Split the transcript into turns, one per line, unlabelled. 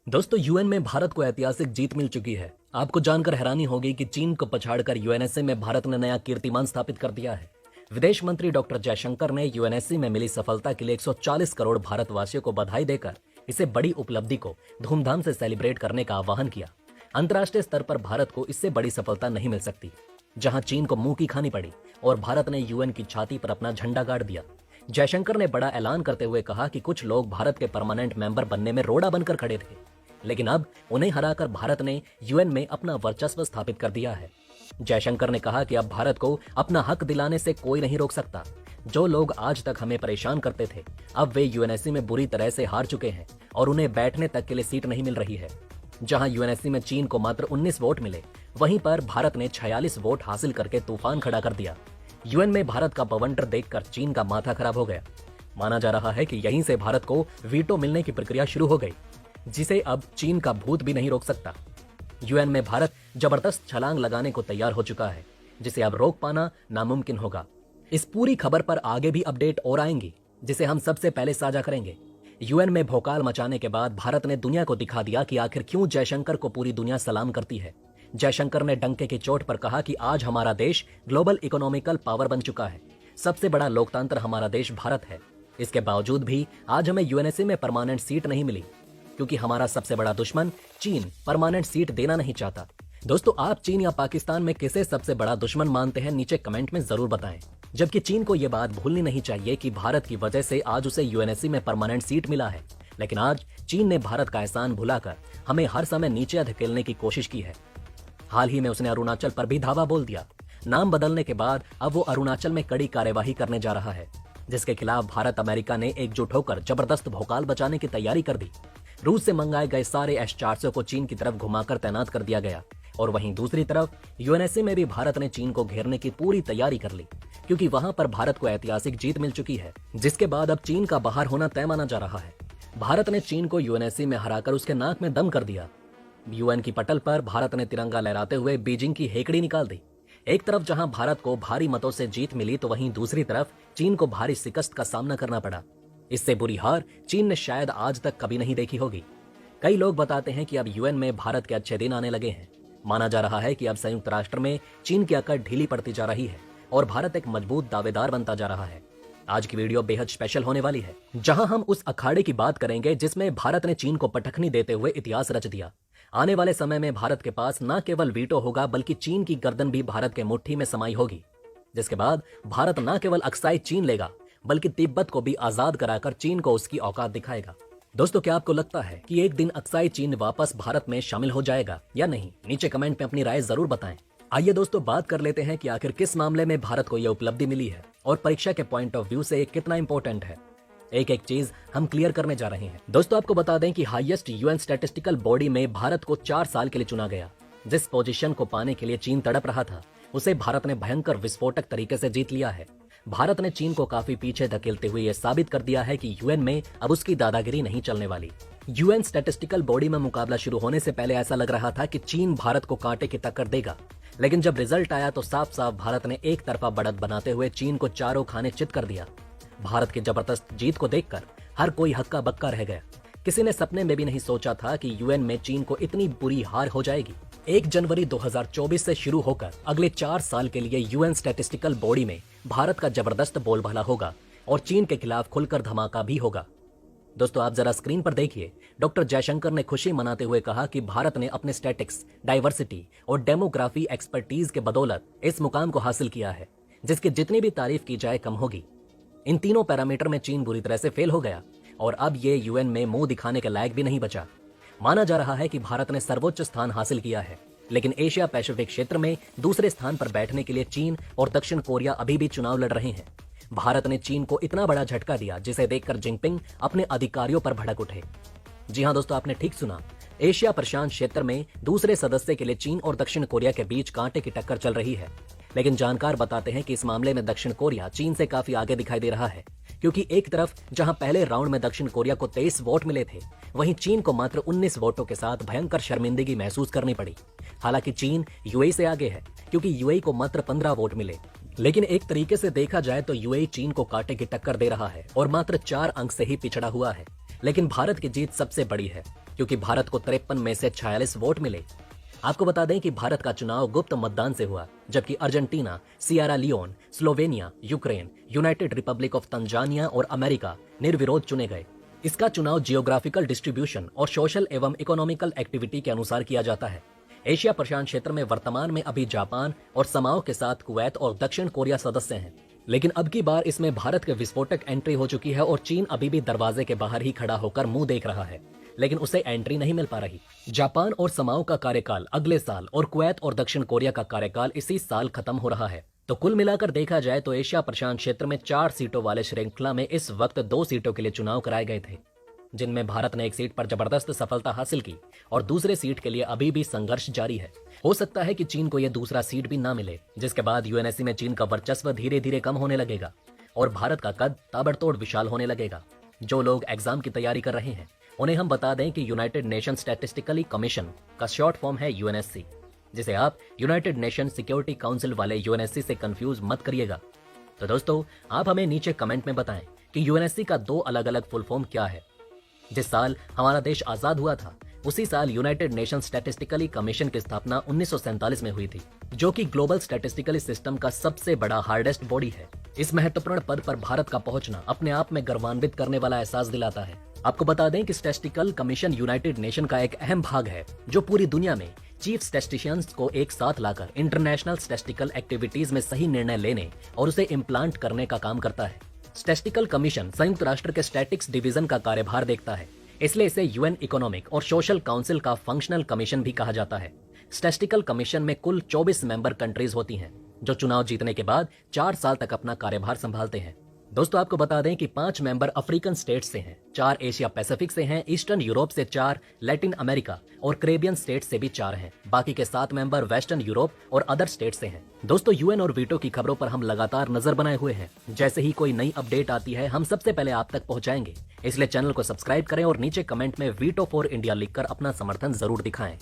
दोस्तों, यूएन में भारत को ऐतिहासिक जीत मिल चुकी है। आपको जानकर हैरानी होगी कि चीन को पछाड़कर यूएनएससी में भारत ने नया कीर्तिमान स्थापित कर दिया है। विदेश मंत्री डॉक्टर जयशंकर ने यूएनएससी में मिली सफलता के लिए 140 करोड़ भारतवासियों को बधाई देकर इसे बड़ी उपलब्धि को धूमधाम से सेलिब्रेट करने का आह्वान किया। अंतर्राष्ट्रीय स्तर पर भारत को इससे बड़ी सफलता नहीं मिल सकती, जहां चीन को मुंह की खानी पड़ी और भारत ने यूएन की छाती पर अपना झंडा गाड़ दिया। जयशंकर ने बड़ा ऐलान करते हुए कहा कि कुछ लोग भारत के परमानेंट मेंबर बनने में रोड़ा बनकर खड़े थे, लेकिन अब उन्हें हराकर भारत ने यूएन में अपना वर्चस्व स्थापित कर दिया है। जयशंकर ने कहा कि अब भारत को अपना हक दिलाने से कोई नहीं रोक सकता। जो लोग आज तक हमें परेशान करते थे, अब वे यूएनएससी में बुरी तरह से हार चुके हैं और उन्हें बैठने तक के लिए सीट नहीं मिल रही है। जहां यूएनएससी में चीन को मात्र 19 वोट मिले, वहीं पर भारत ने 46 वोट हासिल करके तूफान खड़ा कर दिया। यूएन में भारत का बवंडर देखकर चीन का माथा खराब हो गया। माना जा रहा है कि यहीं से भारत को वीटो मिलने की प्रक्रिया शुरू हो गई, जिसे अब चीन का भूत भी नहीं रोक सकता। यूएन में भारत जबरदस्त छलांग लगाने को तैयार हो चुका है, जिसे अब रोक पाना नामुमकिन होगा। इस पूरी खबर पर आगे भी अपडेट और आएंगी, जिसे हम सबसे पहले साझा करेंगे। यूएन में भौकाल मचाने के बाद भारत ने दुनिया को दिखा दिया कि आखिर क्यों जयशंकर को पूरी दुनिया सलाम करती है। जयशंकर ने डंके की चोट पर कहा कि आज हमारा देश ग्लोबल इकोनॉमिकल पावर बन चुका है। सबसे बड़ा लोकतंत्र हमारा देश भारत है। इसके बावजूद भी आज हमें यूएनएससी में परमानेंट सीट नहीं मिली, क्योंकि हमारा सबसे बड़ा दुश्मन चीन परमानेंट सीट देना नहीं चाहता। दोस्तों, आप चीन या पाकिस्तान में किसे सबसे बड़ा दुश्मन मानते हैं, नीचे कमेंट में जरूर बताएं। जबकि चीन को यह बात भूलनी नहीं चाहिए कि भारत की वजह से आज उसे यूएनएससी में परमानेंट सीट मिला है, लेकिन आज चीन ने भारत का एहसान भुलाकर हमें हर समय नीचे धकेलने की कोशिश की है। हाल ही में उसने अरुणाचल पर भी धावा बोल दिया। नाम बदलने के बाद अब वो अरुणाचल में कड़ी कार्यवाही करने जा रहा है, जिसके खिलाफ भारत अमेरिका ने एकजुट होकर जबरदस्त भौकाल बचाने की तैयारी कर दी। रूस से मंगाए गए सारे S-400 को चीन की तरफ घुमाकर तैनात कर दिया गया और वहीं दूसरी तरफ यूएनएससी में भी भारत ने चीन को घेरने की पूरी तैयारी कर ली, क्योंकि वहां पर भारत को ऐतिहासिक जीत मिल चुकी है, जिसके बाद अब चीन का बाहर होना तय माना जा रहा है। भारत ने चीन को यूएनएससी में हराकर उसके नाक में दम कर दिया। यूएन की पटल पर भारत ने तिरंगा लहराते हुए बीजिंग की हेकड़ी निकाल दी। एक तरफ जहां भारत को भारी मतों से जीत मिली, तो वहीं दूसरी तरफ चीन को भारी शिकस्त का सामना करना पड़ा। इससे बुरी हार चीन ने शायद आज तक कभी नहीं देखी होगी। कई लोग बताते हैं कि अब यूएन में भारत के अच्छे दिन आने लगे हैं। माना जा रहा है कि अब संयुक्त राष्ट्र में चीन की अकड़ ढीली पड़ती जा रही है और भारत एक मजबूत दावेदार बनता जा रहा है। आज की वीडियो बेहद स्पेशल होने वाली है, जहां हम उस अखाड़े की बात करेंगे जिसमें भारत ने चीन को पटखनी देते हुए इतिहास रच दिया। आने वाले समय में भारत के पास न केवल वीटो होगा, बल्कि चीन की गर्दन भी भारत के मुट्ठी में समाई होगी, जिसके बाद भारत न केवल अक्साई चीन लेगा, बल्कि तिब्बत को भी आजाद कराकर चीन को उसकी औकात दिखाएगा। दोस्तों, क्या आपको लगता है कि एक दिन अक्साई चीन वापस भारत में शामिल हो जाएगा या नहीं? नीचे कमेंट में अपनी राय जरूर बताएं। आइए दोस्तों, बात कर लेते हैं कि आखिर किस मामले में भारत को यह उपलब्धि मिली है और परीक्षा के पॉइंट ऑफ व्यू से ये कितना इंपॉर्टेंट है। एक एक चीज हम क्लियर करने जा रहे हैं। दोस्तों, आपको बता दें कि हाईएस्ट यूएन स्टैटिस्टिकल बॉडी में भारत को 4 साल के लिए चुना गया। जिस पोजीशन को पाने के लिए चीन तड़प रहा था, उसे भारत ने भयंकर विस्फोटक तरीके से जीत लिया है। भारत ने चीन को काफी पीछे धकेलते हुए यह साबित कर दिया है कि यूएन में अब उसकी दादागिरी नहीं चलने वाली। यूएन स्टैटिस्टिकल बॉडी में मुकाबला शुरू होने से पहले ऐसा लग रहा था कि चीन भारत को कांटे की टक्कर देगा, लेकिन जब रिजल्ट आया तो साफ साफ भारत ने एक तरफा बढ़त बनाते हुए चीन को चारों खाने चित कर दिया। भारत की जबरदस्त जीत को देखकर हर कोई हक्का बक्का रह गया। किसी ने सपने में भी नहीं सोचा था कि यूएन में चीन को इतनी बुरी हार हो जाएगी। 1 जनवरी 2024 से शुरू होकर अगले 4 साल के लिए यूएन स्टैटिस्टिकल बॉडी में भारत का जबरदस्त बोलबाला होगा और चीन के खिलाफ खुलकर धमाका भी होगा। दोस्तों, आप जरा स्क्रीन पर देखिए। डॉक्टर जयशंकर ने खुशी मनाते हुए कहा कि भारत ने अपने स्टैटिक्स, डाइवर्सिटी और डेमोग्राफी एक्सपर्टीज के बदौलत इस मुकाम को हासिल किया है, जिसकी जितनी भी तारीफ की जाए कम होगी। इन तीनों पैरामीटर में चीन बुरी तरह से फेल हो गया और अब ये यूएन में मुंह दिखाने के लायक भी नहीं बचा। माना जा रहा है कि भारत ने सर्वोच्च स्थान हासिल किया है, लेकिन एशिया पैसिफिक क्षेत्र में दूसरे स्थान पर बैठने के लिए चीन और दक्षिण कोरिया अभी भी चुनाव लड़ रहे हैं। भारत ने चीन को इतना बड़ा झटका दिया, जिसे देखकर जिनपिंग अपने अधिकारियों पर भड़क उठे। जी हां दोस्तों, आपने ठीक सुना। एशिया प्रशांत क्षेत्र में दूसरे सदस्य के लिए चीन और दक्षिण कोरिया के बीच कांटे की टक्कर चल रही है, लेकिन जानकार बताते हैं कि इस मामले में दक्षिण कोरिया चीन से काफी आगे दिखाई दे रहा है, क्योंकि एक तरफ जहां पहले राउंड में दक्षिण कोरिया को 23 वोट मिले थे, वहीं चीन को मात्र 19 वोटों के साथ भयंकर शर्मिंदगी महसूस करनी पड़ी। हालांकि चीन यूएई से आगे है, क्योंकि यूएई को मात्र 15 वोट मिले। लेकिन एक तरीके से देखा जाए तो यूएई चीन को कांटे की टक्कर दे रहा है और मात्र 4 अंक से ही पिछड़ा हुआ है। लेकिन भारत की जीत सबसे बड़ी है, क्योंकि भारत को 53 में से 46 वोट मिले। आपको बता दें कि भारत का चुनाव गुप्त मतदान से हुआ, जबकि Argentina, Sierra Leone, Slovenia, Ukraine, United Republic of Tanzania और अमेरिका निर्विरोध चुने गए। इसका चुनाव जियोग्राफिकल डिस्ट्रीब्यूशन और सोशल एवं इकोनॉमिकल एक्टिविटी के अनुसार किया जाता है। एशिया प्रशांत क्षेत्र में वर्तमान में अभी जापान और समाओ के साथ कुवैत और दक्षिण कोरिया सदस्य हैं, लेकिन अब की बार इसमें भारत के विस्फोटक एंट्री हो चुकी है और चीन अभी भी दरवाजे के बाहर ही खड़ा होकर मुंह देख रहा है, लेकिन उसे एंट्री नहीं मिल पा रही। जापान और समाओ का कार्यकाल अगले साल और कुवैत और दक्षिण कोरिया का कार्यकाल इसी साल खत्म हो रहा है। तो कुल मिलाकर देखा जाए तो एशिया प्रशांत क्षेत्र में 4 सीटों वाले श्रृंखला में इस वक्त 2 सीटों के लिए चुनाव कराए गए थे, जिनमें भारत ने एक सीट पर जबरदस्त सफलता हासिल की और दूसरे सीट के लिए अभी भी संघर्ष जारी है। हो सकता है कि चीन को यह दूसरा सीट भी ना मिले, जिसके बाद यूएनएससी में चीन का वर्चस्व धीरे धीरे कम होने लगेगा और भारत का कद ताबड़तोड़ विशाल होने लगेगा। जो लोग एग्जाम की तैयारी कर रहे हैं उन्हें हम बता दें कि यूनाइटेड नेशन स्टैटिस्टिकली कमीशन का शॉर्ट फॉर्म है यूएनएससी, जिसे आप यूनाइटेड नेशन सिक्योरिटी काउंसिल वाले यूएनएससी से कंफ्यूज मत करिएगा। तो दोस्तों, आप हमें नीचे कमेंट में बताएं कि यूएनएससी का 2 अलग अलग फुल फॉर्म क्या है। जिस साल हमारा देश आजाद हुआ था उसी साल यूनाइटेड नेशन स्टैटिस्टिकली कमीशन की स्थापना 1947 में हुई थी, जो कि ग्लोबल स्टैटिस्टिकली सिस्टम का सबसे बड़ा हार्डेस्ट बॉडी है। इस महत्वपूर्ण पद पर भारत का पहुंचना अपने आप में गर्वान्वित करने वाला एहसास दिलाता है। आपको बता दें कि स्टैटिस्टिकल कमीशन यूनाइटेड नेशन का एक अहम भाग है, जो पूरी दुनिया में चीफ स्टैटिस्टिशियंस को एक साथ लाकर इंटरनेशनल स्टैटिस्टिकल एक्टिविटीज में सही निर्णय लेने और उसे इम्प्लांट करने का काम करता है। स्टैटिस्टिकल कमीशन संयुक्त राष्ट्र के स्टैटिक्स डिवीजन का कार्यभार देखता है, इसलिए इसे यूएन इकोनॉमिक और सोशल काउंसिल का फंक्शनल कमीशन भी कहा जाता है। स्टैटिस्टिकल कमीशन में कुल 24 मेंबर कंट्रीज होती हैं, जो चुनाव जीतने के बाद 4 साल तक अपना कार्यभार संभालते हैं। दोस्तों, आपको बता दें कि 5 मेंबर अफ्रीकन स्टेट से हैं, 4 एशिया पैसिफिक से हैं, ईस्टर्न यूरोप से 4, लैटिन अमेरिका और कैरेबियन स्टेट से भी 4 हैं। बाकी के 7 मेंबर वेस्टर्न यूरोप और अदर स्टेट से हैं। दोस्तों, यूएन और वीटो की खबरों पर हम लगातार नजर बनाए हुए हैं। जैसे ही कोई नई अपडेट आती है हम सबसे पहले आप तक पहुंचाएंगे, इसलिए चैनल को सब्सक्राइब करें और नीचे कमेंट में वीटो फॉर इंडिया लिखकर अपना समर्थन जरूर दिखाएं।